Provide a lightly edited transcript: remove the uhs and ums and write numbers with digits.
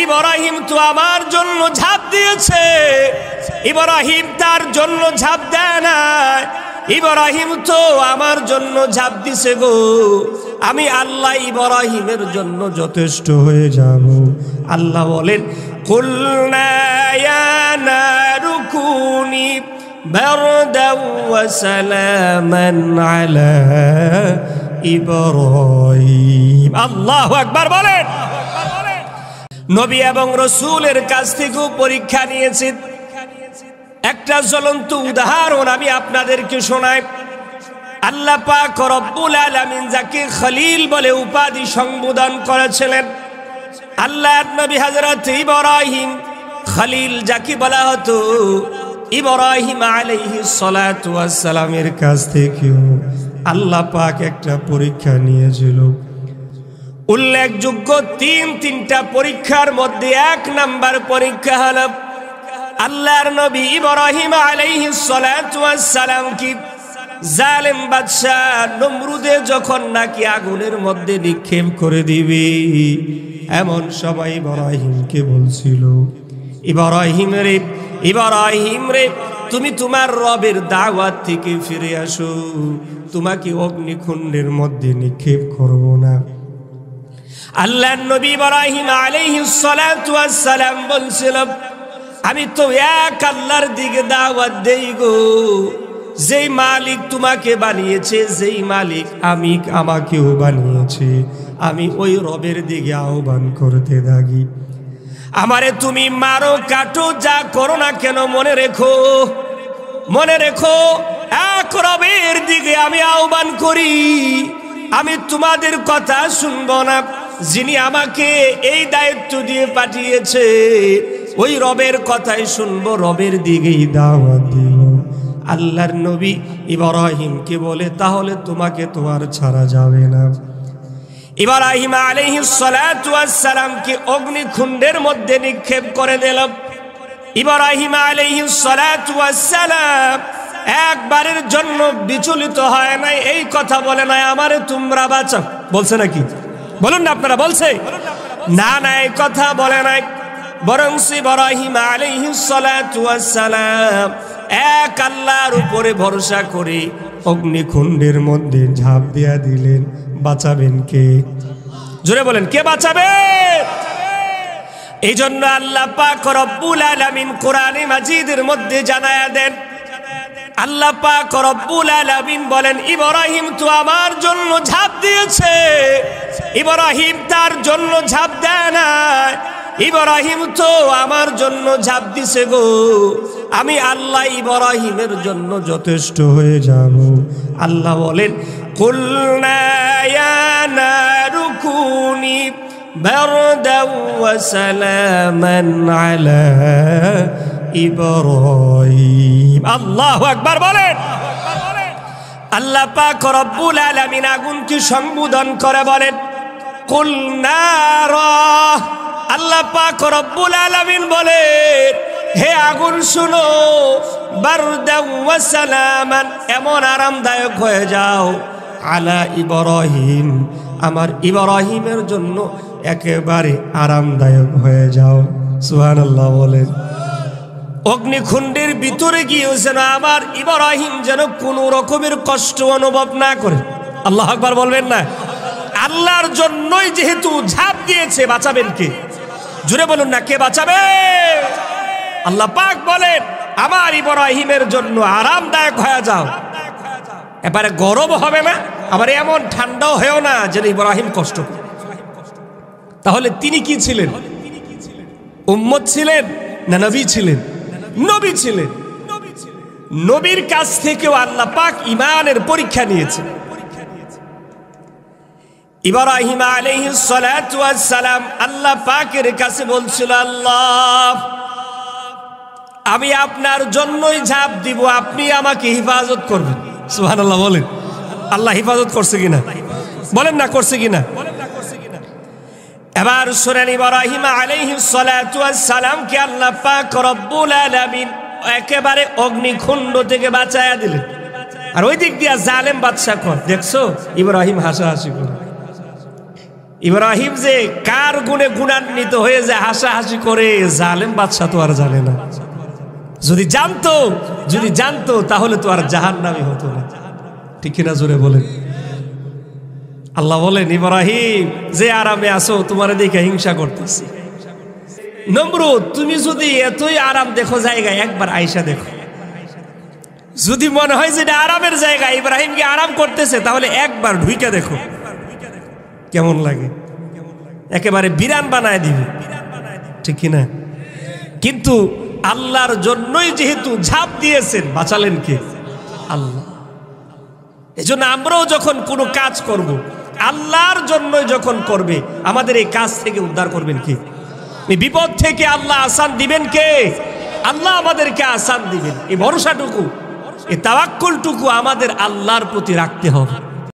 ইব্রাহিম তো আমার জন্য ঝাঁপ দিয়েছে, ইব্রাহিম তার জন্য ঝাঁপ দেয় না, ইব্রাহিম তো আমার জন্য ঝাঁপ দিছে গো। আমি আল্লাহ ইব্রাহিমের জন্য যথেষ্ট হয়ে যাব। আল্লাহ বলেন কুলনা ইয়া নারু কুনি বারদাও ওয়া সালামান আলা ইব্রাহিম। আল্লাহু আকবার বলেন। নবী এবং রাসূলের কাছ থেকেও পরীক্ষা নিয়েছেন। একটা জ্বলন্ত উদাহরণ আমি আপনাদেরকে শোনাই। আল্লাহ পাক রব্বুল আলামিন যাকে খলিল বলে উপাধি সম্বোধন করেছিলেন, আল্লাহর নবী হযরত ইব্রাহিম খলিল যাকে বলা হতো, ইব্রাহিম আলাইহিস সালাতু ওয়াস সালামের কাছ থেকেও আল্লাহ পাক একটা পরীক্ষা নিয়েছিল। উল্লেখযোগ্য তিনটা পরীক্ষার মধ্যে 1 নাম্বার পরীক্ষা হলো আল্লাহর নবী ইব্রাহিম আলাইহিস সালাতু ওয়াস সালাম কি জালেম বাদশা নমরুদে যখন নাকি আগুনের মধ্যে নিক্ষেপ করে দিবে, এমন সময় ইব্রাহিমকে বলছিল, ইব্রাহিম রে তুমি তোমার রবের দাওয়াত থেকে ফিরে আসো, তোমাকে অগ্নিকুণ্ডের মধ্যে নিক্ষেপ করব না। আল্লাহর নবী ইব্রাহিম আলাইহিস সালাতু ওয়াস সালাম বলছিল, আমি তো এক আল্লাহর দিকে দাওয়াত দেই গো, যেই মালিক তোমাকে বানিয়েছে, যেই মালিক আমাকেও বানিয়েছে, আমি ওই রবের দিকে আহ্বান করতে থাকি। আমারে তুমি মারো কাটো যা করো না কেন, মনে রেখো এক রবের দিকে আমি আহ্বান করি, আমি তোমাদের কথা শুনবো না। যিনি আমাকে এই দায়িত্ব দিয়ে পাঠিয়েছে ওই রবের কথাই শুনবো, রবের দিকেই দাওয়াত দিব। আল্লাহর নবী ইব্রাহিমকে বলে, তাহলে তোমাকে তো আর ছাড়া যাবে না। ইব্রাহিম আলাইহিস সালাতু ওয়াস সালামকে অগ্নিকুণ্ডের মধ্যে নিক্ষেপ করে দিল। ইব্রাহিম আলাইহিস সালাতু ওয়াস সালাম একবারের জন্য বিচলিত হয় নাই, এই কথা বলে নাই আমারে তোমরা বাঁচাও, বলছে নাকি? বলুন না আপনারা, বলছে না? এই কথা বলে নাই, বরং ইব্রাহিম আলাইহিস সালাতু ওয়াস সালাম এক আল্লাহর উপরে ভরসা করে অগ্নিকুণ্ডের মধ্যে ঝাঁপ দিয়া দিলেন। বাঁচাবেন কে? জোরে বলেন, কে বাঁচাবে? এই জন্য আল্লাহ পাক রব্বুল আলামিন কোরআনে মাজিদের মধ্যে জানায়া দেন, আল্লাহ পাক রব্বুল আলামিন বলেন, ইব্রাহিম তো আমার জন্য ঝাঁপ দিয়েছে, ইব্রাহিম তার জন্য ঝাঁপ দেয় না, ইব্রাহিম তো আমার জন্য ঝাঁপ দিছে গো। আমি আল্লাহ ইব্রাহিমের জন্য যথেষ্ট হয়ে যাব। আল্লাহ বলেন কুলনা ইয়া নারু কুনি বারদাও ওয়া সালামান আলা ইব্রাহিম। আল্লাহু আকবার বলেন। আল্লাহ পাক রব্বুল আলামিন আগুনকে সম্বোধন করে বলেন কুল নারা। আল্লাহ পাক রব্বুল আলামিন বলেন, হে আগুন শুনো, বারদাও ওয়া সালামান, এমন আরামদায়ক হয়ে যাও, আলা ইব্রাহিম, আমার ইব্রাহিমের জন্য একেবারে আরামদায়ক হয়ে যাও। সুবহানাল্লাহ বলেন। অগ্নিকুণ্ডের ভিতরে গিয়েও যেন আমার ইব্রাহিম যেন কোনো রকমের কষ্ট অনুভব না করে। আল্লাহু আকবার বলবেন না? আল্লাহর জন্যই যেহেতু ঝাঁপ দিয়েছে, বাঁচাবেন কে? জুড়ে বলুন না, কে বাঁচাবে? আল্লাহ পাক বলেন, আমার ইব্রাহিমের জন্য আরামদায়ক হয়ে যাও, এবারে গরম হবে না, আবার এমন ঠান্ডাও হয়েও না যেন ইব্রাহিম কষ্ট করে। তাহলে তিনি কি ছিলেন? উম্মত ছিলেন না নবী ছিলেন? নবী ছিলেন। নবীর কাছ থেকেও আল্লাহ পাক ঈমানের পরীক্ষা নিয়েছেন। ইব্রাহিম আলাইহিস সালাতু ওয়াস সালাম আল্লাহ পাকের কাছে বলছিল, আল্লাহ আমি আপনার জন্যই ঝাঁপ দিব, আপনি আমাকে হিফাজত করবেন। সুবহানাল্লাহ বলেন। আল্লাহ হিফাজত করছে কিনা? বলেন না, করছে কিনা? এবার শুনেন, ইব্রাহিম আলাইহিস সালাতু ওয়াস সালামকে আল্লাহ পাক রব্বুল আলামিন একেবারে অগ্নিকুণ্ড থেকে বাঁচায়া দিলেন। আর ওই দিক দিয়া জালেম বাদশা কর, দেখছো ইব্রাহিম হাসাহাসি করে। ইব্রাহিম যে কার গুণে গুণান্বিত হয়ে যায় হাসাহাসি করে, জালেম বাদশা তো আর জানে না। যদি জানতো তাহলে তো আর জাহান্নামী হতো না। ঠিক কিনা জোরে বলেন। আল্লাহ বলেন, ইব্রাহিম যে আরামে আছো তোমার দেখে হিংসা করতেছি। নমরুদ তুমি যদি এতই আরাম দেখো জায়গায়, একবার আয়েশা দেখো। যদি মনে হয় যে এটা আরামের জায়গা, ইব্রাহিমকে আরাম করতেছে, তাহলে একবার ঢুইকা দেখো কেমন লাগে। একেবারে বিরান বানায় দিবে, ঠিক কিনা? কিন্তু আল্লাহর জন্যই যেহেতু ঝাঁপ দিয়েছেন, বাঁচালেন কে? আল্লাহ। এজন্য আমরাও যখন কোনো কাজ করব, আল্লাহর জন্যই যখন করবে, আমাদের এই কাজ থেকে উদ্ধার করবেন কে? এই বিপদ থেকে আল্লাহ আসান দিবেন কে? আল্লাহ আমাদেরকে আসান দিবেন। এই ভরসাটুকু, এই তাওয়াক্কুলটুকু আমাদের আল্লাহর প্রতি রাখতে হবে।